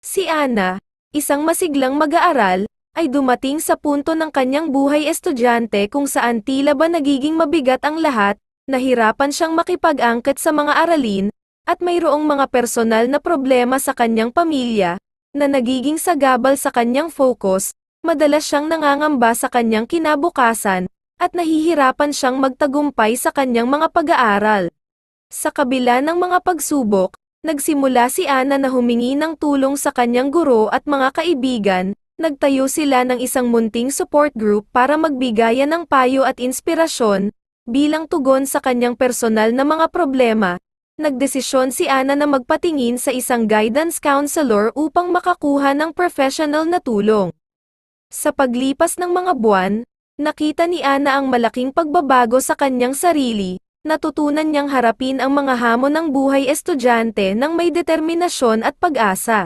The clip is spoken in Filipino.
Si Ana, isang masiglang mag-aaral, ay dumating sa punto ng kanyang buhay estudyante kung saan tila ba nagiging mabigat ang lahat, nahirapan siyang makipag-angkat sa mga aralin, at mayroong mga personal na problema sa kanyang pamilya, na nagiging sagabal sa kanyang focus, madalas siyang nangangamba sa kanyang kinabukasan, at nahihirapan siyang magtagumpay sa kanyang mga pag-aaral. Sa kabila ng mga pagsubok, nagsimula si Ana na humingi ng tulong sa kanyang guro at mga kaibigan, nagtayo sila ng isang munting support group para magbigayan ng payo at inspirasyon, bilang tugon sa kanyang personal na mga problema. Nagdesisyon si Ana na magpatingin sa isang guidance counselor upang makakuha ng professional na tulong. Sa paglipas ng mga buwan, nakita ni Ana ang malaking pagbabago sa kanyang sarili. Natutunan niyang harapin ang mga hamon ng buhay estudyante ng may determinasyon at pag-asa.